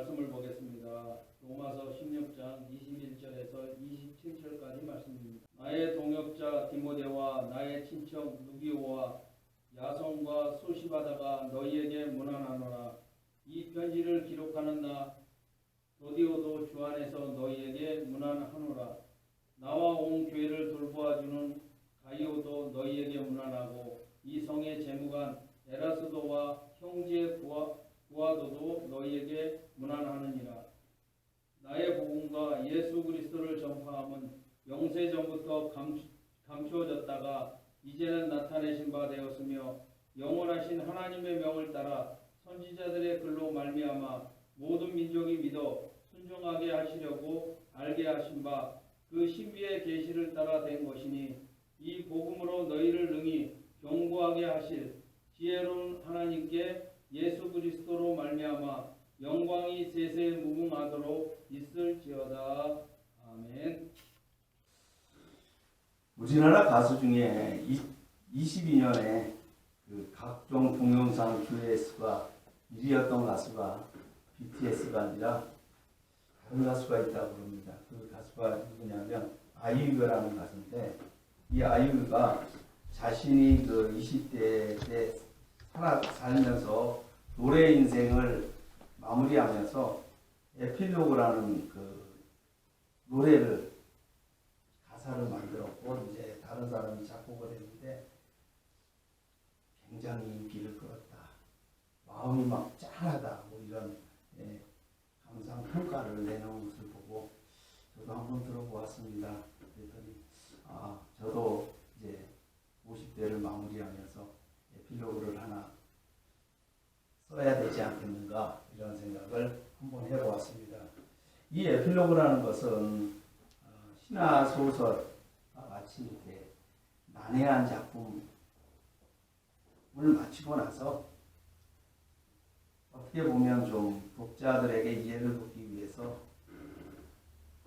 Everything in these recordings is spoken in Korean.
말씀을 보겠습니다. 로마서 16장 21절에서 27절까지 말씀입니다. 나의 동역자 디모데와 나의 친척 누기오와 야손과 소시바다가 너희에게 문안하노라. 이 편지를 기록하는 나 도디오도 주 안에서 너희에게 문안하노라. 나와 온 교회를 돌보아주는 가이오도 너희에게 문안하고 이 성의 재무관 에라스도와 형제 구아도도 너희에게 문안하느니라. 나의 복음과 예수 그리스도를 전파함은 영세전부터 감추어졌다가 이제는 나타내신 바 되었으며 영원하신 하나님의 명을 따라 선지자들의 글로 말미암아 모든 민족이 믿어 순종하게 하시려고 알게 하신 바 그 신비의 계시를 따라 된 것이니 이 복음으로 너희를 능히 경고하게 하실 지혜로운 하나님께 예수 그리스도로 말미암아 영광이 세세 무궁하도록 있을지어다. 아멘. 우리나라 가수 중에 22년에 그 각종 동영상 조회수가 1위였던 가수가 BTS가 아니라 다른 가수가 있다고 그럽니다. 그 가수가 누구냐면 아이유라는 가수인데, 이 아이유가 자신이 그 20대 때 살면서 노래 인생을 마무리하면서 에필로그라는 그 노래를 가사를 만들었고 이제 다른 사람이 작곡을 했는데 굉장히 인기를 끌었다. 마음이 막 짠하다. 뭐 이런 감상 평가를 내놓은 것을 보고 저도 한번 들어보았습니다. 그랬더니 저도 이제 50대를 마무리하면서 에필로그를 하나 써야 되지 않겠는가 이런 생각을 한번 해보았습니다. 이 에필로그라는 것은 신화 소설과 마치 이렇게 난해한 작품을 마치고 나서 어떻게 보면 좀 독자들에게 이해를 돕기 위해서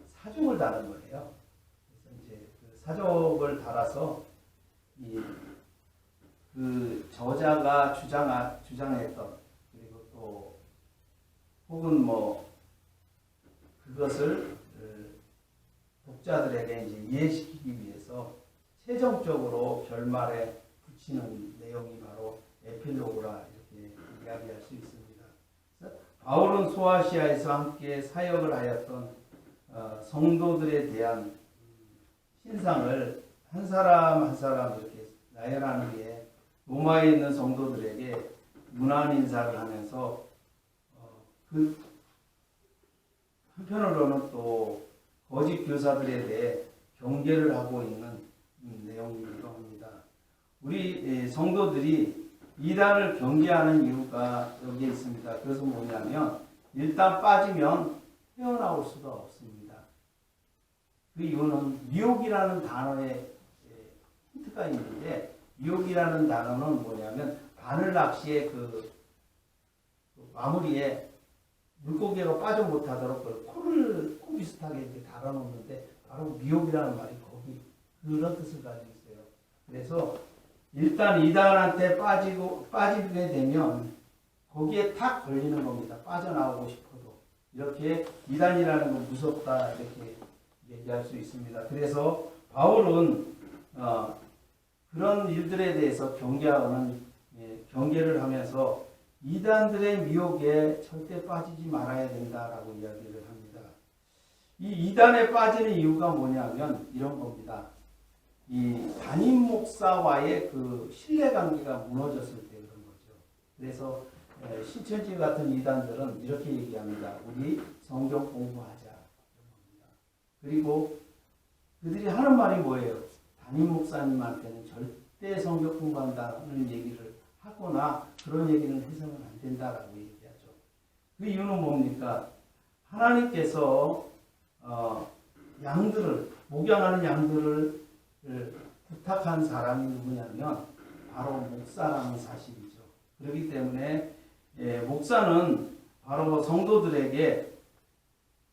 사족을 다는 거예요. 그래서 이제 그 사족을 달아서 그 저자가 주장했던, 그리고 또 혹은 뭐 그것을 독자들에게 이제 이해시키기 위해서 최종적으로 결말에 붙이는 내용이 바로 에필로그라 이렇게 이야기할 수 있습니다. 그래서 바울은 소아시아에서 함께 사역을 하였던 성도들에 대한 신상을 한 사람 한 사람 이렇게 나열하는 게 로마에 있는 성도들에게 문안 인사를 하면서 그 한편으로는 또 거짓 교사들에 대해 경계를 하고 있는 내용이기도 합니다. 우리 성도들이 이단을 경계하는 이유가 여기에 있습니다. 그것은 뭐냐면 일단 빠지면 헤어나올 수가 없습니다. 그 이유는 미혹이라는 단어에 힌트가 있는데, 미혹이라는 단어는 뭐냐면 바늘 낚시의 그 마무리에 물고기가 빠져 못하도록 그 코 비슷하게 이렇게 달아놓는데 바로 미혹이라는 말이 거기 그런 뜻을 가지고 있어요. 그래서 일단 이단한테 빠지게 되면 거기에 탁 걸리는 겁니다. 빠져나오고 싶어도. 이렇게 이단이라는 건 무섭다 이렇게 얘기할 수 있습니다. 그래서 바울은 그런 일들에 대해서 경계를 하면서 이단들의 미혹에 절대 빠지지 말아야 된다라고 이야기를 합니다. 이 이단에 빠지는 이유가 뭐냐면 이런 겁니다. 이 담임 목사와의 그 신뢰관계가 무너졌을 때 그런 거죠. 그래서 신천지 같은 이단들은 이렇게 얘기합니다. 우리 성경 공부하자. 그리고 그들이 하는 말이 뭐예요? 담임 목사님한테는 절대 성경 공부한다는 얘기를 하거나 그런 얘기는 해서는 안 된다라고 얘기하죠. 그 이유는 뭡니까? 하나님께서 목양하는 양들을 부탁한 사람이 누구냐면 바로 목사라는 사실이죠. 그렇기 때문에 목사는 바로 성도들에게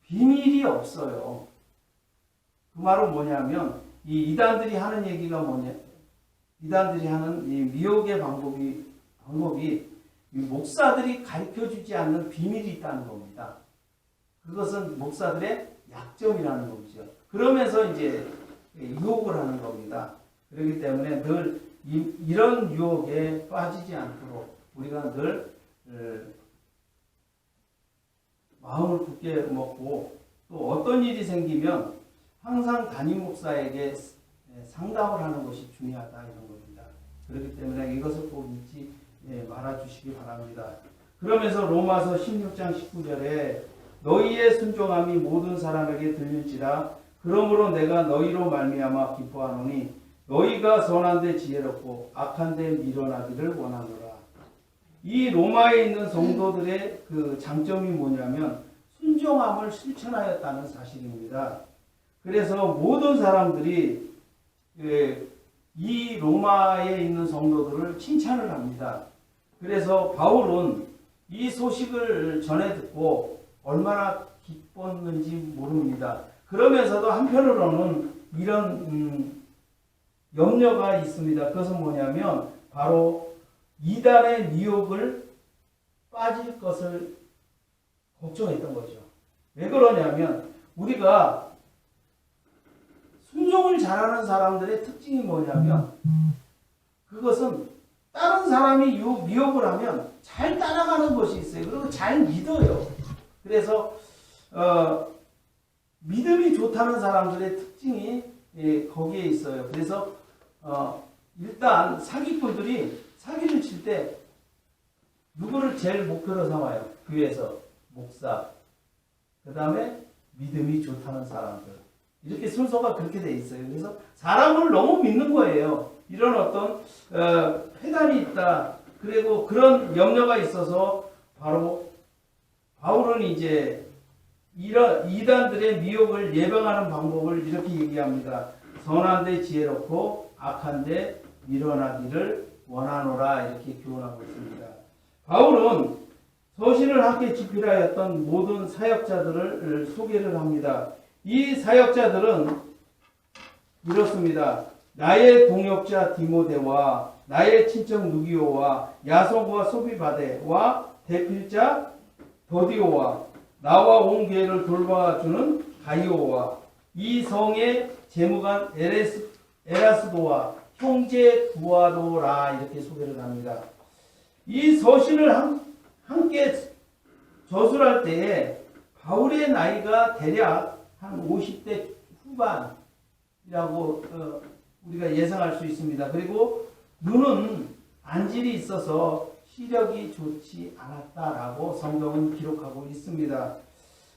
비밀이 없어요. 그 말은 뭐냐면 이 이단들이 하는 얘기가 이단들이 하는 이 미혹의 방법이 이 목사들이 가르쳐주지 않는 비밀이 있다는 겁니다. 그것은 목사들의 약점이라는 거죠. 그러면서 이제 유혹을 하는 겁니다. 그렇기 때문에 늘 이런 유혹에 빠지지 않도록 우리가 늘 마음을 굳게 먹고 또 어떤 일이 생기면 항상 담임 목사에게 상담을 하는 것이 중요하다 이런 겁니다. 그렇기 때문에 이것을 꼭 잊지 말아주시기 바랍니다. 그러면서 로마서 16장 19절에 너희의 순종함이 모든 사람에게 들릴지라 그러므로 내가 너희로 말미암아 기뻐하노니 너희가 선한데 지혜롭고 악한데 미련하기를 원하노라. 이 로마에 있는 성도들의 그 장점이 뭐냐면 순종함을 실천하였다는 사실입니다. 그래서 모든 사람들이 이 로마에 있는 성도들을 칭찬을 합니다. 그래서 바울은 이 소식을 전해 듣고 얼마나 기뻤는지 모릅니다. 그러면서도 한편으로는 이런 염려가 있습니다. 그것은 뭐냐면 바로 이단의 미혹을 빠질 것을 걱정했던 거죠. 왜 그러냐면 우리가 순종을 잘하는 사람들의 특징이 뭐냐면 그것은 다른 사람이 미혹을 하면 잘 따라가는 것이 있어요. 그리고 잘 믿어요. 그래서 믿음이 좋다는 사람들의 특징이 거기에 있어요. 그래서 일단 사기꾼들이 사기를 칠 때 누구를 제일 목표로 삼아요? 교회에서 목사, 그 다음에 믿음이 좋다는 사람들. 이렇게 순서가 그렇게 돼 있어요. 그래서 사람을 너무 믿는 거예요. 이런 어떤 회단이 있다. 그리고 그런 염려가 있어서 바로 바울은 이제 이런 이단들의 미혹을 예방하는 방법을 이렇게 얘기합니다. 선한데 지혜롭고 악한데 미련하기를 원하노라 이렇게 교훈하고 있습니다. 바울은 서신을 함께 집필하였던 모든 사역자들을 소개를 합니다. 이 사역자들은 이렇습니다. 나의 동역자 디모데와 나의 친척 누기오와 야손과 소비바데와 대필자 더디오와 나와 온 교회를 돌봐주는 가이오와 이 성의 재무관 에라스도와 형제 구아도라 이렇게 소개를 합니다. 이 서신을 함께 저술할 때에 바울의 나이가 대략 한 50대 후반이라고 우리가 예상할 수 있습니다. 그리고 눈은 안질이 있어서 시력이 좋지 않았다라고 성경은 기록하고 있습니다.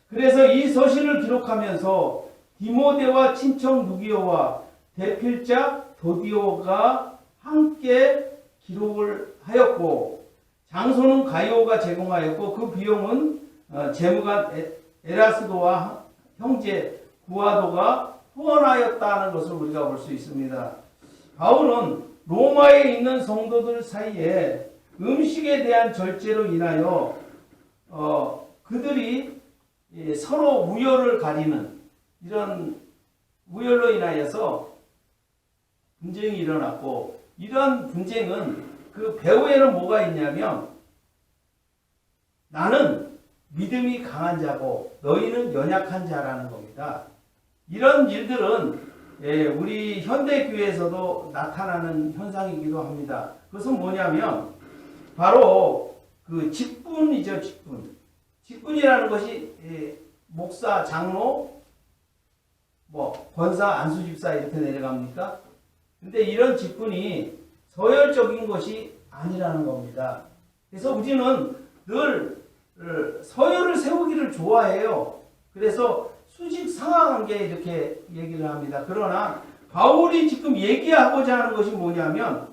그래서 이 서신을 기록하면서 디모데와 친척 누기오와 대필자 도디오가 함께 기록을 하였고 장소는 가이오가 제공하였고 그 비용은 재무관 에라스도와 형제 구아도가 후원하였다는 것을 우리가 볼 수 있습니다. 바울은 로마에 있는 성도들 사이에 음식에 대한 절제로 인하여 그들이 서로 우열을 가리는 이런 우열로 인하여서 분쟁이 일어났고 이런 분쟁은 그 배후에는 뭐가 있냐면 나는 믿음이 강한 자고 너희는 연약한 자라는 겁니다. 이런 일들은 우리 현대교회에서도 나타나는 현상이기도 합니다. 그것은 뭐냐면 바로 그 직분이죠. 직분이라는 것이 목사, 장로, 권사, 안수집사 이렇게 내려갑니까? 근데 이런 직분이 서열적인 것이 아니라는 겁니다. 그래서 우리는 늘 서열을 세우기를 좋아해요. 그래서 수직 상하관계 이렇게 얘기를 합니다. 그러나 바울이 지금 얘기하고자 하는 것이 뭐냐면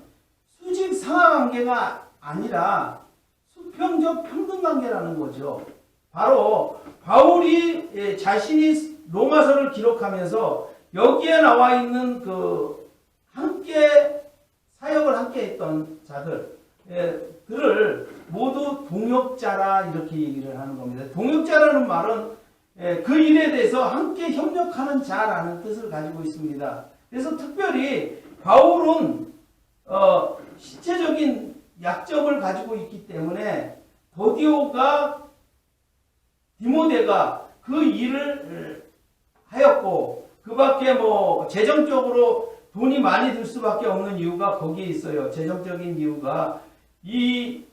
수직 상하관계가 아니라 수평적 평등관계라는 거죠. 바로 바울이 자신이 로마서를 기록하면서 여기에 나와 있는 그 함께 사역을 함께 했던 자들을 모두 동역자라 이렇게 얘기를 하는 겁니다. 동역자라는 말은 그 일에 대해서 함께 협력하는 자라는 뜻을 가지고 있습니다. 그래서 특별히 바울은 신체적인 약점을 가지고 있기 때문에 디모데가 그 일을 하였고, 그 밖에 뭐 재정적으로 돈이 많이 들 수밖에 없는 이유가 거기에 있어요. 재정적인 이유가 이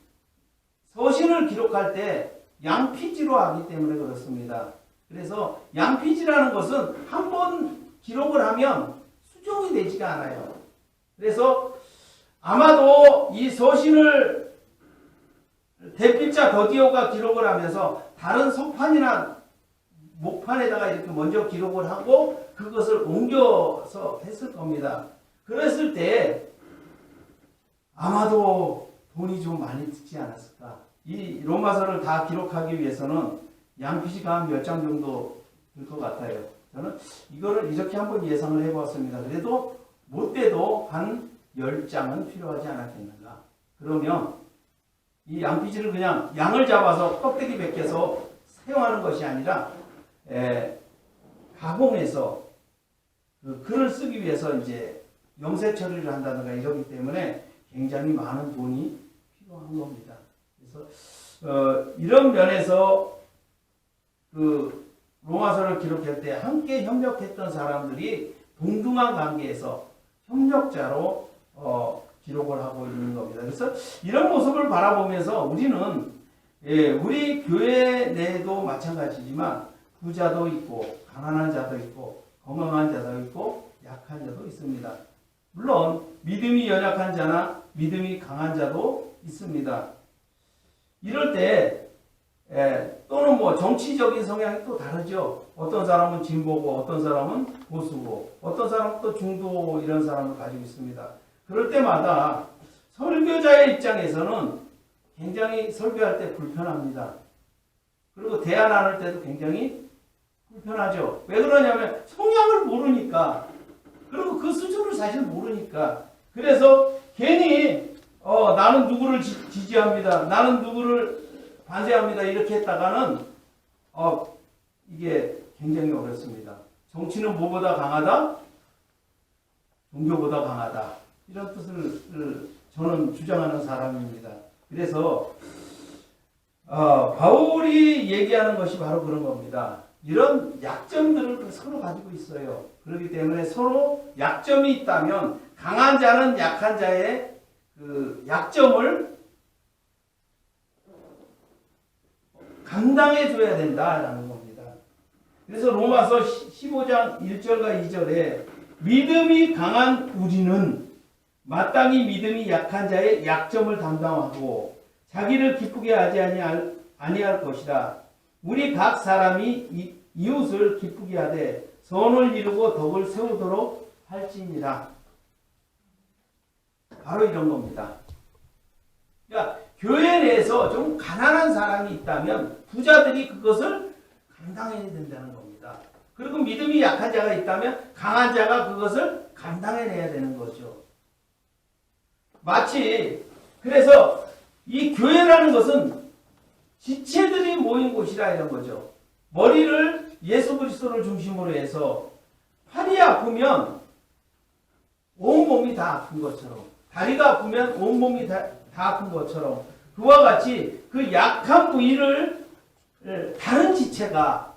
서신을 기록할 때 양피지로 하기 때문에 그렇습니다. 그래서 양피지라는 것은 한 번 기록을 하면 수정이 되지가 않아요. 그래서 아마도 이 서신을 대필자 더디오가 기록을 하면서 다른 석판이나 목판에다가 이렇게 먼저 기록을 하고 그것을 옮겨서 했을 겁니다. 그랬을 때 아마도 돈이 좀 많이 들지 않았을까. 이 로마서를 다 기록하기 위해서는 양피지가 한 몇 장 정도 들 것 같아요. 저는 이거를 이렇게 한번 예상을 해보았습니다. 그래도 못돼도 한 10장은 필요하지 않았겠는가. 그러면 이 양피지를 그냥 양을 잡아서 껍데기 벗겨서 사용하는 것이 아니라 가공해서 그 글을 쓰기 위해서 이제 염색 처리를 한다든가 이러기 때문에 굉장히 많은 돈이 필요한 겁니다. 그래서 이런 면에서 그 로마서를 기록할 때 함께 협력했던 사람들이 동등한 관계에서 협력자로 기록을 하고 있는 겁니다. 그래서 이런 모습을 바라보면서 우리는 우리 교회 내에도 마찬가지지만 부자도 있고 가난한 자도 있고 건강한 자도 있고 약한 자도 있습니다. 물론 믿음이 연약한 자나 믿음이 강한 자도 있습니다. 이럴 때 또는 뭐 정치적인 성향이 또 다르죠. 어떤 사람은 진보고 어떤 사람은 보수고 어떤 사람은 또 중도 이런 사람을 가지고 있습니다. 그럴 때마다 설교자의 입장에서는 굉장히 설교할 때 불편합니다. 그리고 대안 나눌 때도 굉장히 불편하죠. 왜 그러냐면 성향을 모르니까, 그리고 그 수준을 사실 모르니까. 그래서 괜히 나는 누구를 지지합니다, 나는 누구를 반대합니다 이렇게 했다가는 이게 굉장히 어렵습니다. 정치는 뭐보다 강하다? 종교보다 강하다. 이런 뜻을 저는 주장하는 사람입니다. 그래서 바울이 얘기하는 것이 바로 그런 겁니다. 이런 약점들을 서로 가지고 있어요. 그렇기 때문에 서로 약점이 있다면 강한 자는 약한 자의 그 약점을 감당해 줘야 된다라는 겁니다. 그래서 로마서 15장 1절과 2절에 믿음이 강한 우리는 마땅히 믿음이 약한 자의 약점을 담당하고 자기를 기쁘게 하지 아니할 것이라. 우리 각 사람이 이웃을 기쁘게 하되 선을 이루고 덕을 세우도록 할지니라. 바로 이런 겁니다. 그러니까 교회 내에서 좀 가난한 사람이 있다면 부자들이 그것을 감당해야 된다는 겁니다. 그리고 믿음이 약한 자가 있다면 강한 자가 그것을 감당해내야 되는 거죠. 마치 그래서 이 교회라는 것은 지체들이 모인 곳이라 이런 거죠. 머리를 예수 그리스도를 중심으로 해서 팔이 아프면 온몸이 다 아픈 것처럼, 다리가 아프면 온몸이 다 아픈 것처럼, 그와 같이 그 약한 부위를 다른 지체가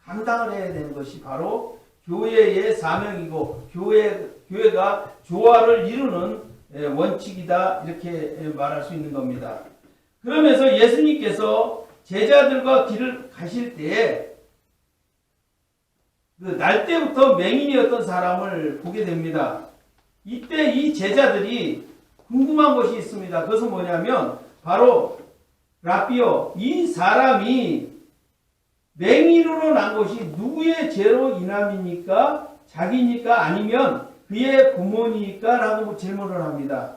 감당을 해야 되는 것이 바로 교회의 사명이고 교회가 조화를 이루는 원칙이다, 이렇게 말할 수 있는 겁니다. 그러면서 예수님께서 제자들과 길을 가실 때에 그 날 때부터 맹인이었던 사람을 보게 됩니다. 이때 이 제자들이 궁금한 것이 있습니다. 그것은 뭐냐면 바로 라비오, 이 사람이 맹인으로 난 것이 누구의 죄로 인함입니까? 자기니까 아니면 그의 부모니까? 라고 질문을 합니다.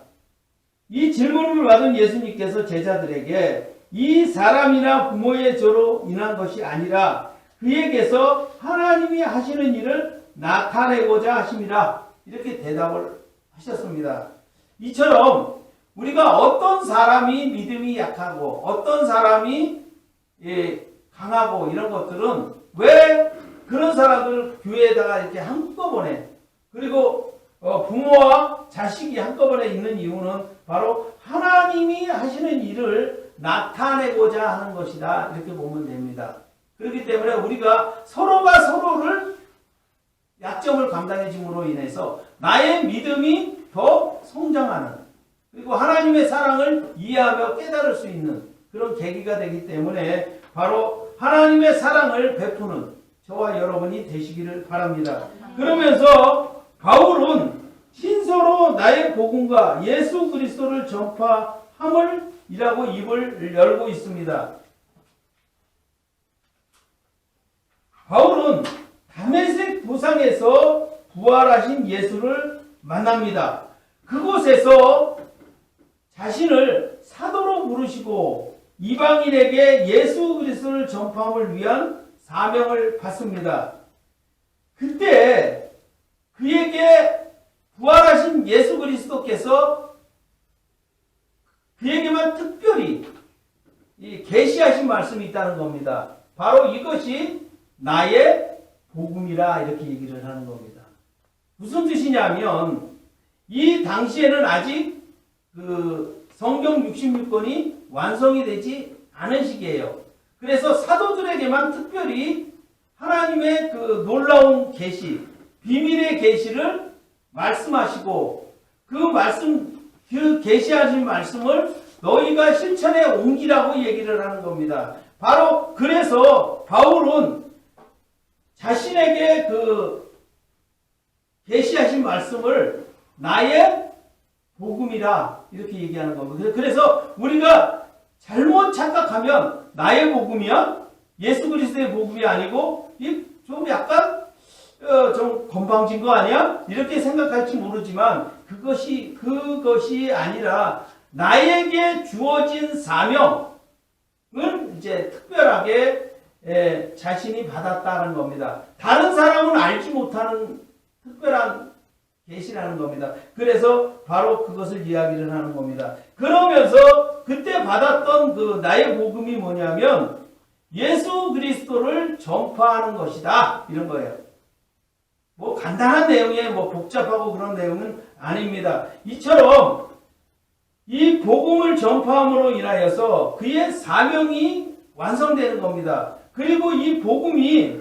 이 질문을 받은 예수님께서 제자들에게 이 사람이나 부모의 죄로 인한 것이 아니라 그에게서 하나님이 하시는 일을 나타내고자 하심이라, 이렇게 대답을 하셨습니다. 이처럼 우리가 어떤 사람이 믿음이 약하고 어떤 사람이 강하고 이런 것들은 왜 그런 사람들을 교회에다가 이렇게 한꺼번에, 그리고 부모와 자식이 한꺼번에 있는 이유는 바로 하나님이 하시는 일을 나타내고자 하는 것이다, 이렇게 보면 됩니다. 그렇기 때문에 우리가 서로가 서로를 약점을 감당해 줌으로 인해서 나의 믿음이 더 성장하는, 그리고 하나님의 사랑을 이해하며 깨달을 수 있는 그런 계기가 되기 때문에 바로 하나님의 사랑을 베푸는 저와 여러분이 되시기를 바랍니다. 그러면서 바울은 신서로 나의 복음과 예수 그리스도를 전파함을 이라고 입을 열고 있습니다. 바울은 다메섹 도상에서 부활하신 예수를 만납니다. 그곳에서 자신을 사도로 부르시고 이방인에게 예수 그리스도를 전파함을 위한 사명을 받습니다. 그때 그에게 부활하신 예수 그리스도께서 그에게만 특별히 계시하신 말씀이 있다는 겁니다. 바로 이것이 나의 복음이라 이렇게 얘기를 하는 겁니다. 무슨 뜻이냐면 이 당시에는 아직 그 성경 66권이 완성이 되지 않은 시기예요. 그래서 사도들에게만 특별히 하나님의 그 놀라운 계시, 비밀의 계시를 말씀하시고 그 계시하신 말씀을 너희가 실천에 옮기라고 얘기를 하는 겁니다. 바로 그래서 바울은 자신에게 그 계시하신 말씀을 나의 복음이라 이렇게 얘기하는 겁니다. 그래서 우리가 잘못 착각하면 나의 복음이야? 예수 그리스도의 복음이 아니고 좀 약간 좀 건방진 거 아니야? 이렇게 생각할지 모르지만 그것이 아니라 나에게 주어진 사명을 이제 특별하게 자신이 받았다는 겁니다. 다른 사람은 알지 못하는 특별한 계시라는 겁니다. 그래서 바로 그것을 이야기를 하는 겁니다. 그러면서 그때 받았던 그 나의 복음이 뭐냐면 예수 그리스도를 전파하는 것이다. 이런 거예요. 뭐 간단한 내용에 뭐 복잡하고 그런 내용은 아닙니다. 이처럼 이 복음을 전파함으로 인하여서 그의 사명이 완성되는 겁니다. 그리고 이 복음이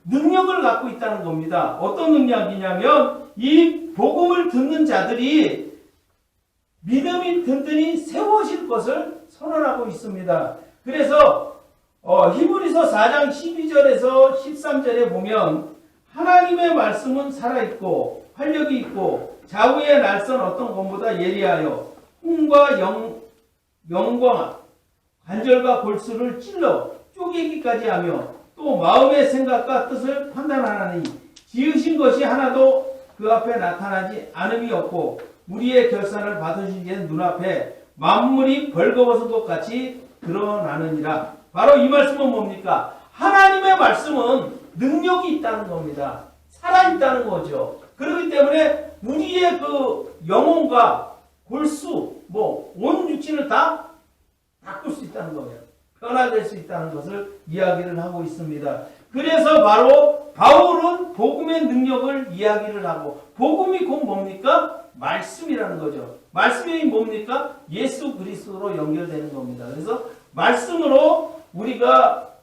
능력을 갖고 있다는 겁니다. 어떤 능력이냐면 이 복음을 듣는 자들이 믿음이 든든히 세워질 것을 선언하고 있습니다. 그래서 히브리서 4장 12절에서 13절에 보면 하나님의 말씀은 살아있고 활력이 있고 좌우의 날선 어떤 것보다 예리하여 hum과 영광, 관절과 골수를 찔러 쪼개기까지 하며 또 마음의 생각과 뜻을 판단하나니 지으신 것이 하나도 그 앞에 나타나지 않음이 없고 우리의 결산을 받으시기에 눈앞에 만물이 벌거벗은 것 같이 드러나느니라. 바로 이 말씀은 뭡니까? 하나님의 말씀은 능력이 있다는 겁니다. 살아있다는 거죠. 그렇기 때문에 우리의 그 영혼과 골수, 온 육신을 다 바꿀 수 있다는 거예요. 변화될 수 있다는 것을 이야기를 하고 있습니다. 그래서 바로 바울은 복음의 능력을 이야기를 하고, 복음이 곧 뭡니까? 말씀이라는 거죠. 말씀이 뭡니까? 예수 그리스도로 연결되는 겁니다. 그래서 말씀으로 우리가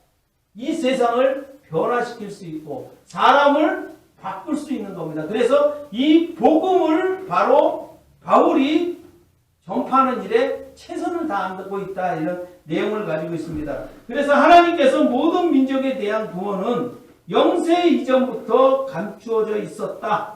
이 세상을 변화시킬 수 있고 사람을 바꿀 수 있는 겁니다. 그래서 이 복음을 바로 바울이 전파하는 일에 최선을 다하고 있다, 이런 내용을 가지고 있습니다. 그래서 하나님께서 모든 민족에 대한 구원은 영세 이전부터 감추어져 있었다.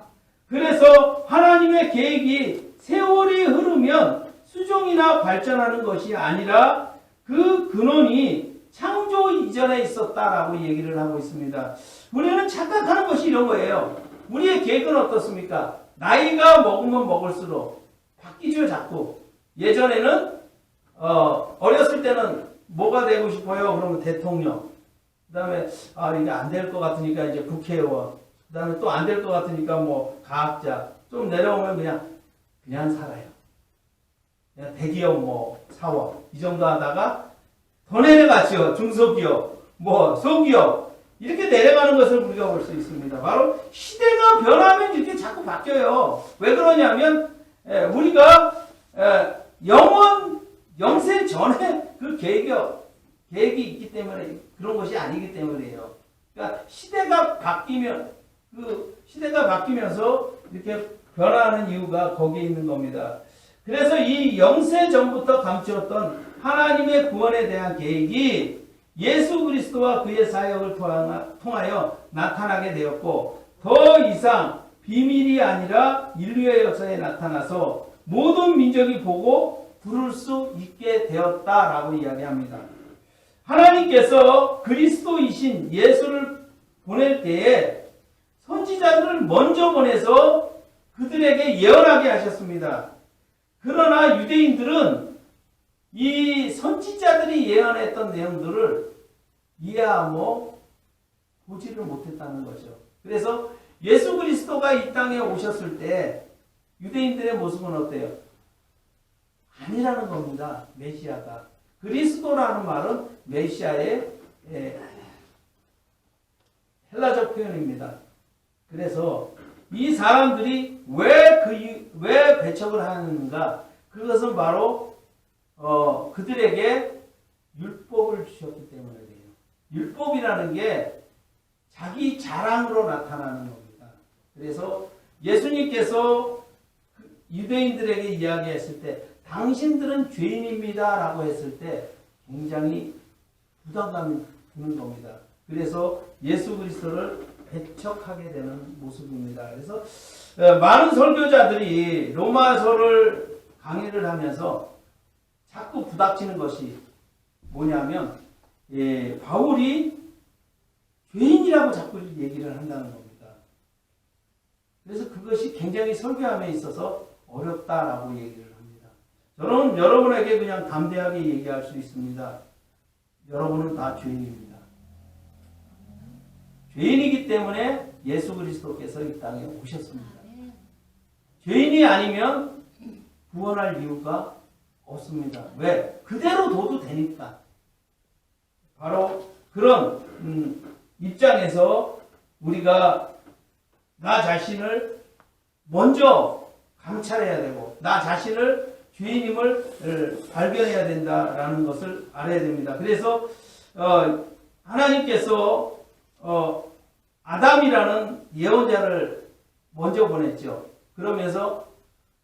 그래서 하나님의 계획이 세월이 흐르면 수종이나 발전하는 것이 아니라 그 근원이 창조 이전에 있었다라고 얘기를 하고 있습니다. 우리는 착각하는 것이 이런 거예요. 우리의 계획은 어떻습니까? 나이가 먹으면 먹을수록 바뀌죠, 자꾸. 예전에는 어렸을 때는 뭐가 되고 싶어요? 그러면 대통령. 그 다음에 이게 안 될 것 같으니까 이제 국회의원. 그 다음에 또 안 될 것 같으니까 과학자. 좀 내려오면 그냥 살아요. 그냥 대기업 사원 이 정도 하다가 더 내려갔죠. 중소기업, 소기업, 이렇게 내려가는 것을 우리가 볼 수 있습니다. 바로 시대가 변하면 이렇게 자꾸 바뀌어요. 왜 그러냐면 우리가 영세 전에 그 계획이 계획이 있기 때문에 그런 것이 아니기 때문이에요. 그러니까 시대가 바뀌면서 이렇게 변화하는 이유가 거기에 있는 겁니다. 그래서 이 영세 전부터 감추었던 하나님의 구원에 대한 계획이 예수 그리스도와 그의 사역을 통하여 나타나게 되었고, 더 이상 비밀이 아니라 인류의 역사에 나타나서 모든 민족이 보고 부를 수 있게 되었다라고 이야기합니다. 하나님께서 그리스도이신 예수를 보낼 때에 선지자들을 먼저 보내서 그들에게 예언하게 하셨습니다. 그러나 유대인들은 이 선지자들이 예언했던 내용들을 이해하고 보지를 못했다는 거죠. 그래서 예수 그리스도가 이 땅에 오셨을 때 유대인들의 모습은 어때요? 아니라는 겁니다. 메시아가. 그리스도라는 말은 메시아의 헬라적 표현입니다. 그래서 이 사람들이 왜 배척을 하는가? 그것은 바로 그들에게 율법을 주셨기 때문에 그래요. 율법이라는 게 자기 자랑으로 나타나는 겁니다. 그래서 예수님께서 유대인들에게 이야기했을 때 당신들은 죄인입니다 라고 했을 때 굉장히 부담감이 드는 겁니다. 그래서 예수 그리스도를 배척하게 되는 모습입니다. 그래서 많은 설교자들이 로마서를 강의를 하면서 자꾸 부닥치는 것이 뭐냐면 바울이 죄인이라고 자꾸 얘기를 한다는 겁니다. 그래서 그것이 굉장히 설교함에 있어서 어렵다라고 얘기를 합니다. 저는 여러분에게 그냥 담대하게 얘기할 수 있습니다. 여러분은 다 죄인입니다. 죄인이기 때문에 예수 그리스도께서 이 땅에 오셨습니다. 죄인이 아니면 구원할 이유가 없습니다. 왜? 그대로 둬도 되니까. 바로 그런 입장에서 우리가 나 자신을 먼저 감찰해야 되고 나 자신을 죄인임을 발견해야 된다라는 것을 알아야 됩니다. 그래서 하나님께서 아담이라는 예언자를 먼저 보냈죠. 그러면서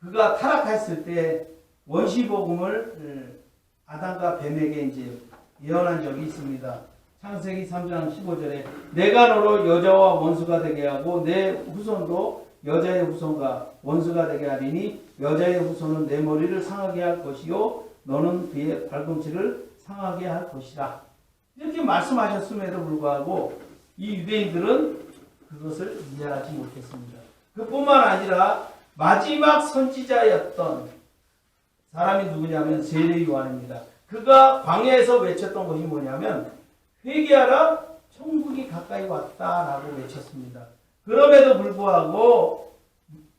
그가 타락했을 때 원시복음을 아담과 뱀에게 이제 예언한 적이 있습니다. 창세기 3장 15절에 내가 너로 여자와 원수가 되게 하고 내 후손도 여자의 후손과 원수가 되게 하리니 여자의 후손은 내 머리를 상하게 할 것이요 너는 그의 발꿈치를 상하게 할 것이라. 이렇게 말씀하셨음에도 불구하고 이 유대인들은 그것을 이해하지 못했습니다. 그뿐만 아니라 마지막 선지자였던 사람이 누구냐면 세례 요한입니다. 그가 광야에서 외쳤던 것이 뭐냐면 회개하라 천국이 가까이 왔다라고 외쳤습니다. 그럼에도 불구하고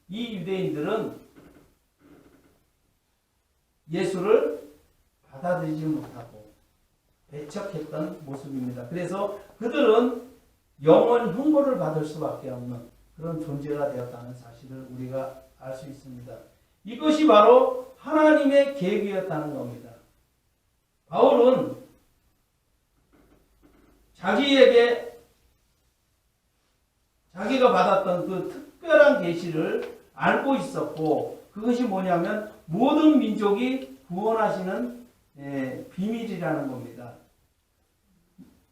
이 유대인들은 예수를 받아들이지 못하고 배척했던 모습입니다. 그래서 그들은 영원 흉보를 받을 수밖에 없는 그런 존재가 되었다는 사실을 우리가 알 수 있습니다. 이것이 바로 하나님의 계획이었다는 겁니다. 바울은 자기가 받았던 그 특별한 계시를 알고 있었고 그것이 뭐냐면 모든 민족이 구원하시는 비밀이라는 겁니다.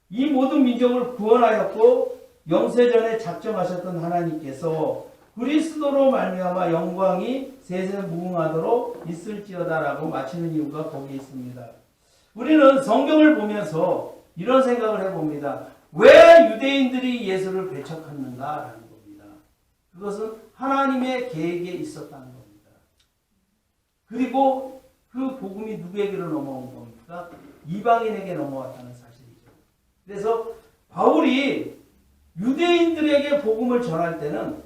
이 모든 민족을 구원하였고 영세전에 작정하셨던 하나님께서 그리스도로 말미암아 영광이 세세무궁하도록 있을지어다라고 마치는 이유가 거기에 있습니다. 우리는 성경을 보면서 이런 생각을 해봅니다. 왜 유대인들이 예수를 배척했는가라는 겁니다. 그것은 하나님의 계획에 있었다는 겁니다. 그리고 그 복음이 누구에게로 넘어온 겁니까? 이방인에게 넘어왔다는 사실이죠. 그래서 바울이 유대인들에게 복음을 전할 때는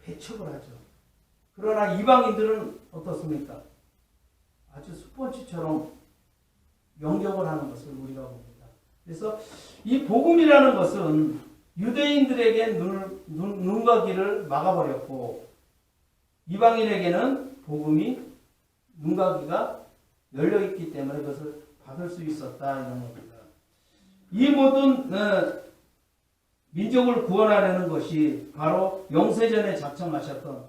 배척을 하죠. 그러나 이방인들은 어떻습니까? 아주 스폰지처럼 영접을 하는 것을 우리가 봅니다. 그래서 이 복음이라는 것은 유대인들에게 눈과 귀를 막아버렸고 이방인에게는 복음이 눈과 귀가 열려있기 때문에 그것을 받을 수 있었다 이런 겁니다. 이 모든 민족을 구원하려는 것이 바로 영세전에 작정하셨던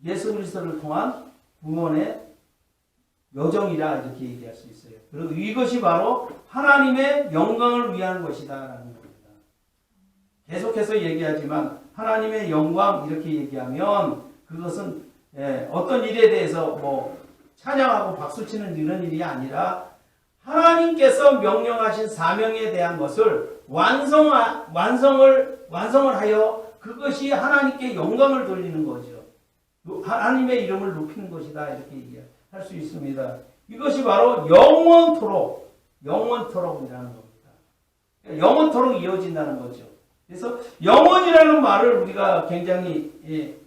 예수 그리스도를 통한 구원의 여정이라 이렇게 얘기할 수 있어요. 그리고 이것이 바로 하나님의 영광을 위한 것이다라는 겁니다. 계속해서 얘기하지만 하나님의 영광 이렇게 얘기하면 그것은 어떤 일에 대해서 뭐 찬양하고 박수치는 이런 일이 아니라 하나님께서 명령하신 사명에 대한 것을 완성을 하여 그것이 하나님께 영광을 돌리는 거죠. 하나님의 이름을 높이는 것이다 이렇게 얘기할 수 있습니다. 이것이 바로 영원토록이라는 겁니다. 영원토록 이어진다는 거죠. 그래서 영원이라는 말을 우리가 굉장히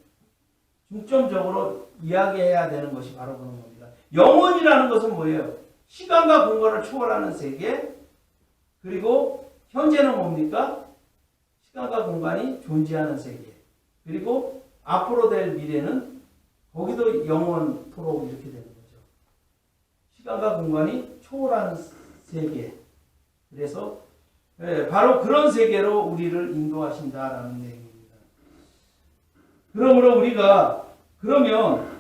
중점적으로 이야기해야 되는 것이 바로 그런 겁니다. 영원이라는 것은 뭐예요? 시간과 공간을 초월하는 세계, 그리고 현재는 뭡니까? 시간과 공간이 존재하는 세계, 그리고 앞으로 될 미래는 거기도 영원토록 이렇게 되는 거죠. 시간과 공간이 초월하는 세계. 그래서 바로 그런 세계로 우리를 인도하신다라는 얘기입니다. 그러므로 우리가 그러면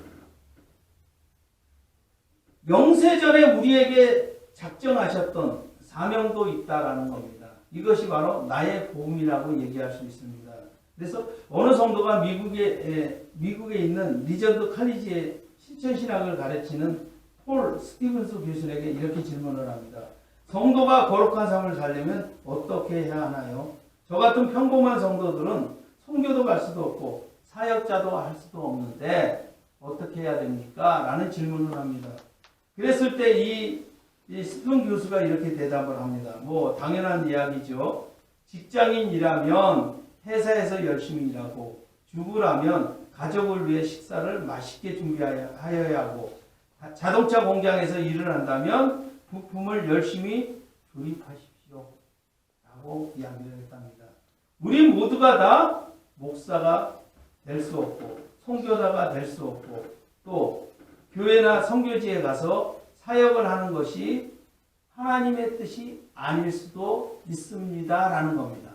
영세전에 우리에게 작정하셨던 사명도 있다라는 겁니다. 이것이 바로 나의 복음이라고 얘기할 수 있습니다. 그래서 어느 성도가 미국에 있는 리전드 칼리지의 실천신학을 가르치는 폴 스티븐스 교수에게 이렇게 질문을 합니다. 성도가 거룩한 삶을 살려면 어떻게 해야 하나요? 저 같은 평범한 성도들은 선교도 갈 수도 없고 사역자도 할 수도 없는데 어떻게 해야 됩니까? 라는 질문을 합니다. 그랬을 때 이 스티븐 교수가 이렇게 대답을 합니다. 뭐 당연한 이야기죠. 직장인이라면 회사에서 열심히 일하고 주부라면 가족을 위해 식사를 맛있게 준비하여야 하고 자동차 공장에서 일을 한다면 부품을 열심히 조립하십시오. 라고 이야기를 했답니다. 우리 모두가 다 목사가 될 수 없고 선교사가 될 수 없고 또 교회나 선교지에 가서 사역을 하는 것이 하나님의 뜻이 아닐 수도 있습니다. 라는 겁니다.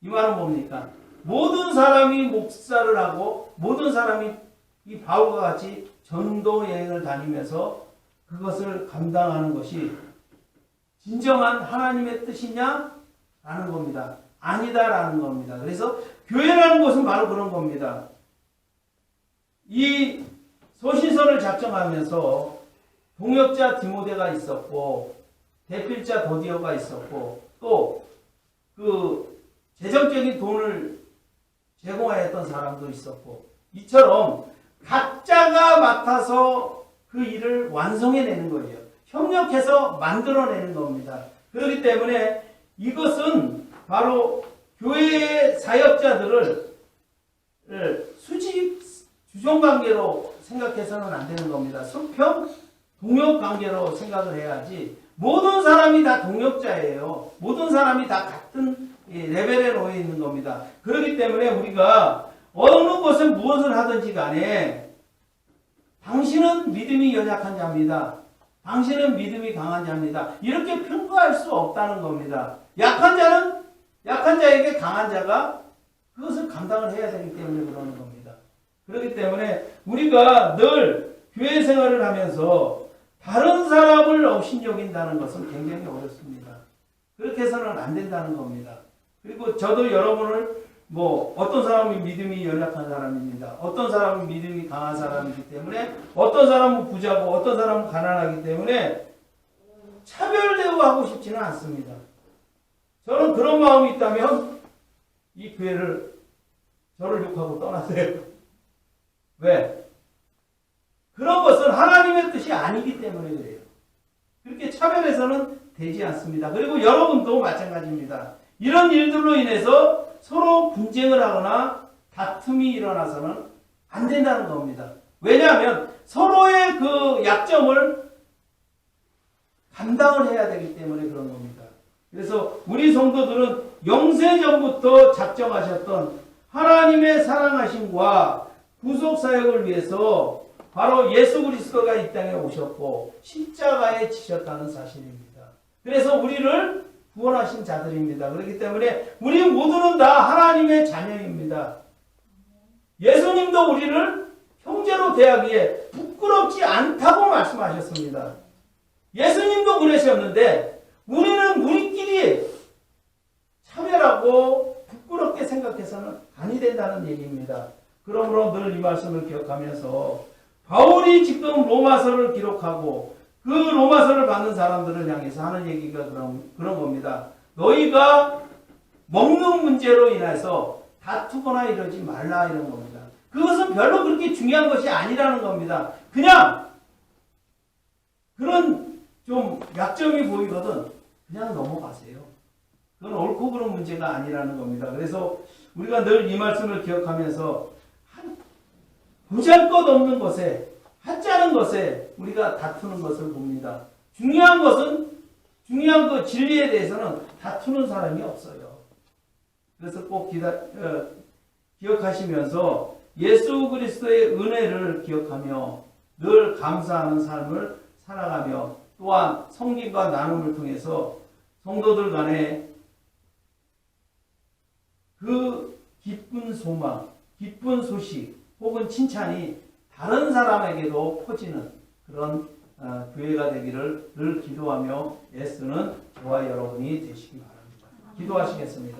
이 말은 뭡니까? 모든 사람이 목사를 하고 모든 사람이 이 바울과 같이 전도 여행을 다니면서 그것을 감당하는 것이 진정한 하나님의 뜻이냐? 라는 겁니다. 아니다라는 겁니다. 그래서 교회라는 것은 바로 그런 겁니다. 이 서신서를 작성하면서 동역자 디모데가 있었고 대필자 도디어가 있었고 또 그 재정적인 돈을 제공하였던 사람도 있었고 이처럼 각자가 맡아서 그 일을 완성해내는 거예요. 협력해서 만들어내는 겁니다. 그렇기 때문에 이것은 바로 교회의 사역자들을 수직 주종관계로 생각해서는 안 되는 겁니다. 수평 동역관계로 생각을 해야지 모든 사람이 다 동역자예요. 모든 사람이 다 같은 레벨에 놓여 있는 겁니다. 그렇기 때문에 우리가 어느 곳에 무엇을 하든지 간에 당신은 믿음이 연약한 자입니다. 당신은 믿음이 강한 자입니다. 이렇게 평가할 수 없다는 겁니다. 약한 자에게 강한 자가 그것을 감당을 해야 되기 때문에 그러는 겁니다. 그렇기 때문에 우리가 늘 교회 생활을 하면서 다른 사람을 업신여긴다는 것은 굉장히 어렵습니다. 그렇게 해서는 안 된다는 겁니다. 그리고 저도 여러분을 어떤 사람이 믿음이 연약한 사람입니다. 어떤 사람은 믿음이 강한 사람이기 때문에 어떤 사람은 부자고 어떤 사람은 가난하기 때문에 차별 대우하고 싶지는 않습니다. 저는 그런 마음이 있다면 이 교회를 저를 욕하고 떠나세요. 왜? 그런 것은 하나님의 뜻이 아니기 때문에 그래요. 그렇게 차별해서는 되지 않습니다. 그리고 여러분도 마찬가지입니다. 이런 일들로 인해서 서로 분쟁을 하거나 다툼이 일어나서는 안 된다는 겁니다. 왜냐하면 서로의 그 약점을 감당을 해야 되기 때문에 그런 겁니다. 그래서 우리 성도들은 영세전부터 작정하셨던 하나님의 사랑하심과 구속사역을 위해서 바로 예수 그리스도가 이 땅에 오셨고 십자가에 지셨다는 사실입니다. 그래서 우리를 구원하신 자들입니다. 그렇기 때문에 우리 모두는 다 하나님의 자녀입니다. 예수님도 우리를 형제로 대하기에 부끄럽지 않다고 말씀하셨습니다. 예수님도 그러셨는데 우리는 우리끼리 차별하고 부끄럽게 생각해서는 아니 된다는 얘기입니다. 그러므로 늘 이 말씀을 기억하면서 바울이 지금 로마서를 기록하고 그 로마서를 받는 사람들을 향해서 하는 얘기가 그런 겁니다. 너희가 먹는 문제로 인해서 다투거나 이러지 말라 이런 겁니다. 그것은 별로 그렇게 중요한 것이 아니라는 겁니다. 그냥 그런 좀 약점이 보이거든 그냥 넘어가세요. 그건 옳고 그른 문제가 아니라는 겁니다. 그래서 우리가 늘 이 말씀을 기억하면서 보잘것없는 것에 하찮은 것에 우리가 다투는 것을 봅니다. 중요한 그 진리에 대해서는 다투는 사람이 없어요. 그래서 꼭 기억하시면서 예수 그리스도의 은혜를 기억하며 늘 감사하는 삶을 살아가며 또한 성김과 나눔을 통해서 성도들 간에 그 기쁜 소망, 기쁜 소식 혹은 칭찬이 다른 사람에게도 퍼지는 그런 교회가 되기를 늘 기도하며 애쓰는 저와 여러분이 되시기 바랍니다. 기도하시겠습니다.